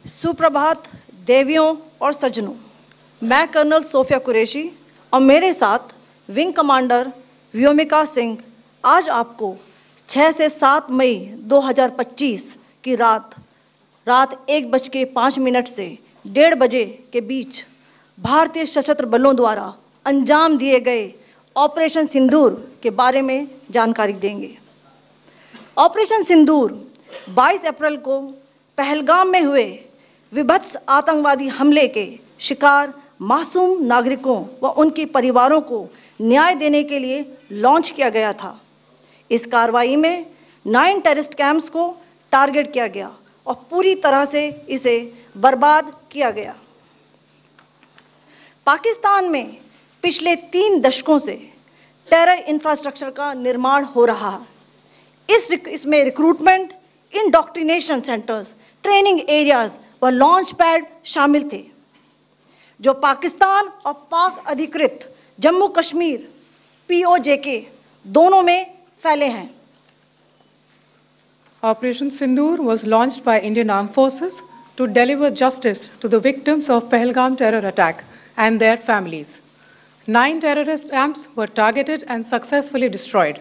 सुप्रभात देवियों और सज्जनों, मैं कर्नल सोफिया कुरैशी और मेरे साथ विंग कमांडर व्योमिका सिंह आज आपको 6 से 7 मई 2025 की रात 1:05 से 1:30 बजे के बीच भारतीय सशस्त्र बलों द्वारा अंजाम दिए गए ऑपरेशन सिंदूर के बारे में जानकारी देंगे। ऑपरेशन सिंदूर 22 अप्रैल को पहलगाम में हुए विभत्स आतंकवादी हमले के शिकार मासूम नागरिकों व उनके परिवारों को न्याय देने के लिए लॉन्च किया गया था। इस कार्रवाई में 9 टेररिस्ट कैंप्स को टारगेट किया गया और पूरी तरह से इसे बर्बाद किया गया। पाकिस्तान में पिछले 3 दशकों से टेरर इंफ्रास्ट्रक्चर का निर्माण हो रहा है। इसमें recruitment, indoctrination centres, training areas व लॉन्च पैड शामिल थे, जो पाकिस्तान और पाक अधिकृत जम्मू कश्मीर POJK दोनों में फैले हैं। Operation Sindoor was launched by Indian Armed Forces to deliver justice to the victims of Pahalgam terror attack and their families. 9 terrorist camps were targeted and successfully destroyed.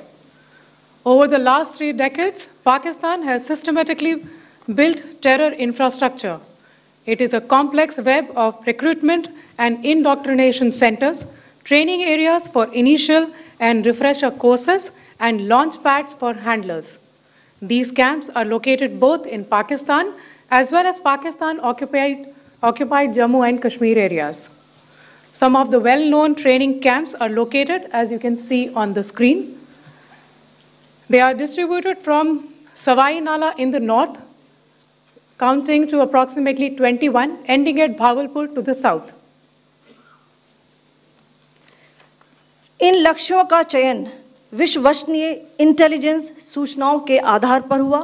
Over the last 3 decades, Pakistan has systematically built terror infrastructure. It is a complex web of recruitment and indoctrination centers, training areas for initial and refresher courses, and launch pads for handlers. These camps are located both in Pakistan as well as Pakistan-occupied Jammu and Kashmir areas. Some of the well-known training camps are located, as you can see on the screen. They are distributed from Savai Nala in the north, counting to approximately 21, ending at Bhavalpur to the south. इन लक्ष्यों का चयन विश्वसनीय intelligence सूचनाओं के आधार पर हुआ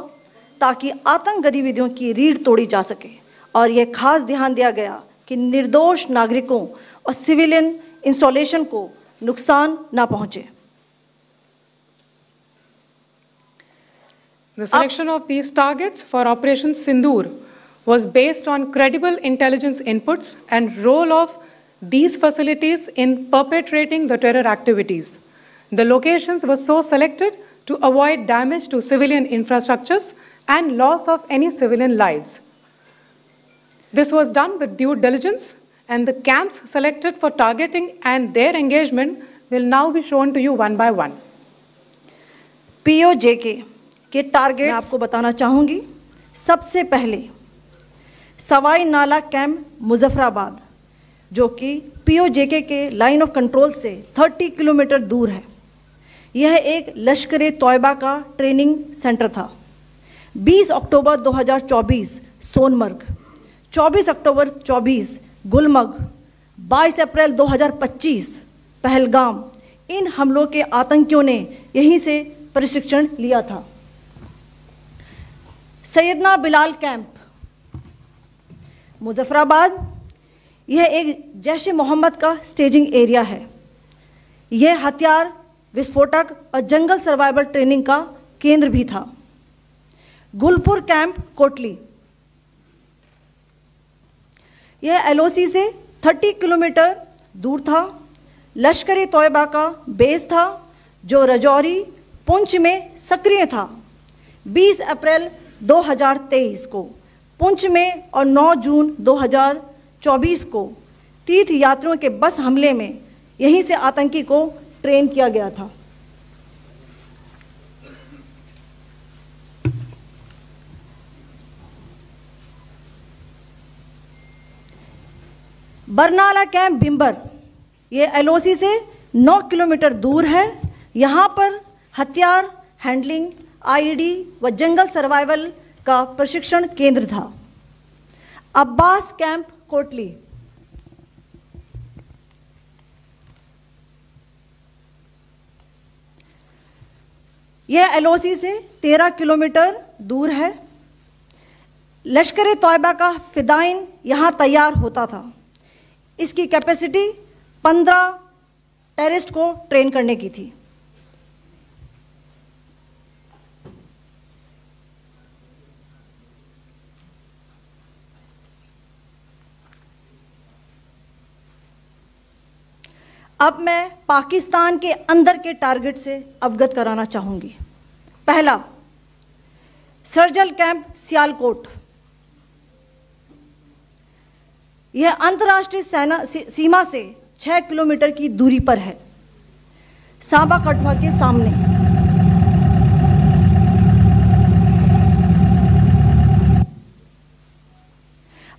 ताकि आतंक गतिविधियों की रीढ़ तोड़ी जा सके, और यह खास ध्यान दिया गया कि निर्दोष नागरिकों और सिविलियन इंस्टॉलेशन को नुकसान न पहुंचे। The selection of these targets for Operation Sindoor was based on credible intelligence inputs and role of these facilities in perpetrating the terror activities. The locations were so selected to avoid damage to civilian infrastructures and loss of any civilian lives. This was done with due diligence, and the camps selected for targeting and their engagement will now be shown to you one by one. POJK के target मैं आपको बताना चाहूंगी। सबसे पहले सवाई नाला camp Muzaffarabad, जो कि POJK के लाइन ऑफ कंट्रोल से 30 किलोमीटर दूर है। यह एक लश्कर-ए-तौयबा का ट्रेनिंग सेंटर था। 20 अक्टूबर 2024 सोनमर्ग, 24 अक्टूबर 24 गुलमर्ग, 22 अप्रैल 2025 पहलगाम, इन हमलों के आतंकियों ने यहीं से प्रशिक्षण लिया था। सैयदना बिलाल कैंप मुजफ्फराबाद, यह एक जैश-ए-मोहम्मद का स्टेजिंग एरिया है। यह हथियार, विस्फोटक और जंगल सर्वाइवल ट्रेनिंग का केंद्र भी था। गुलपुर कैंप कोटली, यह LOC से 30 किलोमीटर दूर था। लश्कर-ए-तौयबा का बेस था, जो रजौरी, पुंछ में सक्रिय था। 20 अप्रैल 2023 को पुंछ में और 9 जून 2024 को तीर्थ यात्रियों के बस हमले में यहीं से आतंकी को ट्रेन किया गया था। बरनाला कैंप भिंबर, ये LOC से 9 किलोमीटर दूर है। यहाँ पर हथियार, हैंडलिंग, IED व जंगल सर्वाइवल का प्रशिक्षण केंद्र था। अब्बास कैंप कोटली, यह LOC से 13 किलोमीटर दूर है। लश्कर-ए-तौयबा का फिदाइन यहाँ तैयार होता था। इसकी कैपेसिटी 15 टेररिस्ट को ट्रेन करने की थी। अब मैं पाकिस्तान के अंदर के टारगेट से अवगत कराना चाहूँगी। पहला, सर्जिकल कैंप सियालकोट। यह अंतर्राष्ट्रीय सीमा से 6 किलोमीटर की दूरी पर है, सांबा कठुआ के सामने।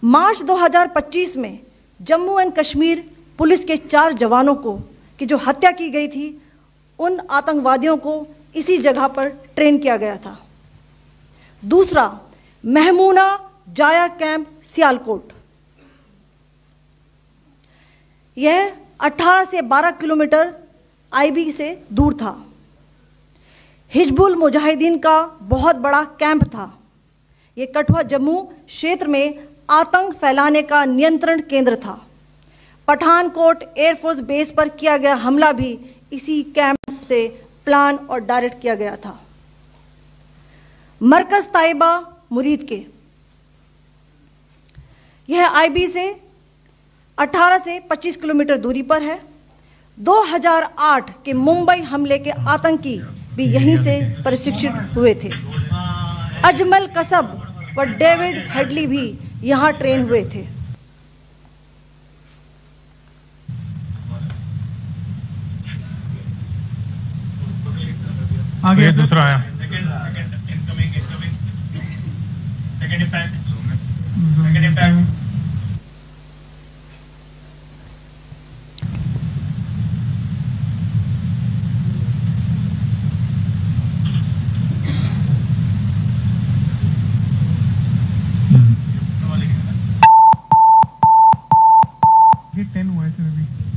मार्च 2025 में जम्मू एंड कश्मीर पुलिस के 4 जवानों की जो हत्या की गई थी, उन आतंकवादियों को इसी जगह पर ट्रेन किया गया था। दूसरा, महमूना जाया कैंप सियालकोट। यह 18 से 12 किलोमीटर आईबी से दूर था। हिजबुल मुजाहिदीन का बहुत बड़ा कैंप था। यह कठुआ जम्मू क्षेत्र में आतंक फैलाने का नियंत्रण केंद्र था। पठानकोट एयरफोर्स बेस पर किया गया हमला भी इसी कैंप से प्लान और डायरेक्ट किया गया था। मरकज ताइबा मुरीद के, यह आईबी से 18 से 25 किलोमीटर दूरी पर है। 2008 के मुंबई हमले के आतंकी भी यहीं से प्रशिक्षित हुए थे। अजमल कसब व डेविड हेडली भी यहां ट्रेन हुए थे। आगे दूसरा आया।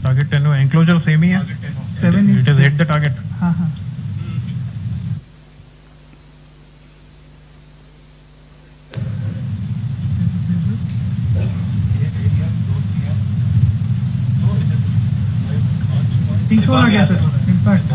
टारगेट 10 हुआ, एंक्लोजर सेम ही है। 7 it is hit the target. हाँ हाँ। आ गया सर, इम्पैक्ट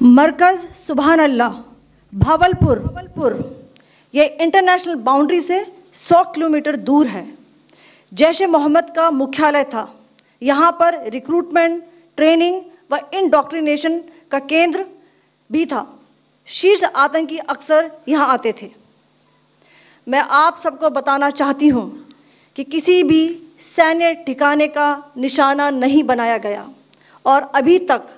मरकज सुभान अल्लाह भावलपुर, यह इंटरनेशनल बाउंड्री से 100 किलोमीटर दूर है। जैश ए मोहम्मद का मुख्यालय था। यहाँ पर रिक्रूटमेंट, ट्रेनिंग व इंडॉक्ट्रिनेशन का केंद्र भी था। शीर्ष आतंकी अक्सर यहाँ आते थे। मैं आप सबको बताना चाहती हूँ कि किसी भी सैन्य ठिकाने का निशाना नहीं बनाया गया और अभी तक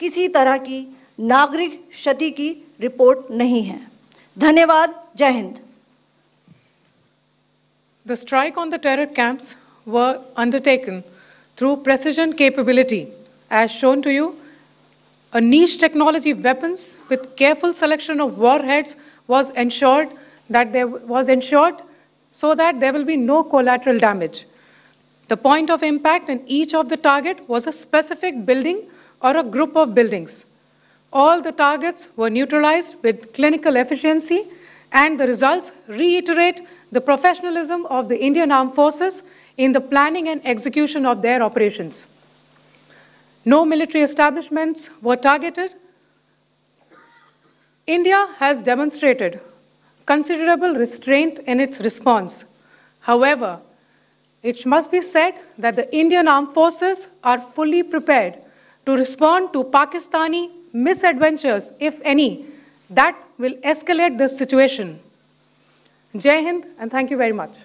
किसी तरह की नागरिक क्षति की रिपोर्ट नहीं है। धन्यवाद। जय Hind. The strike on the terror camps were undertaken through precision capability, as shown to you. A niche technology weapons with careful selection of warheads was ensured so that there will be no collateral damage. The point of impact in each of the target was a specific building or a group of buildings. All the targets were neutralized with clinical efficiency, and the results reiterate the professionalism of the Indian Armed Forces in the planning and execution of their operations. No military establishments were targeted. India has demonstrated considerable restraint in its response. However, it must be said that the Indian Armed Forces are fully prepared to respond to Pakistani misadventures, if any, that will escalate this situation. Jai Hind, and thank you very much.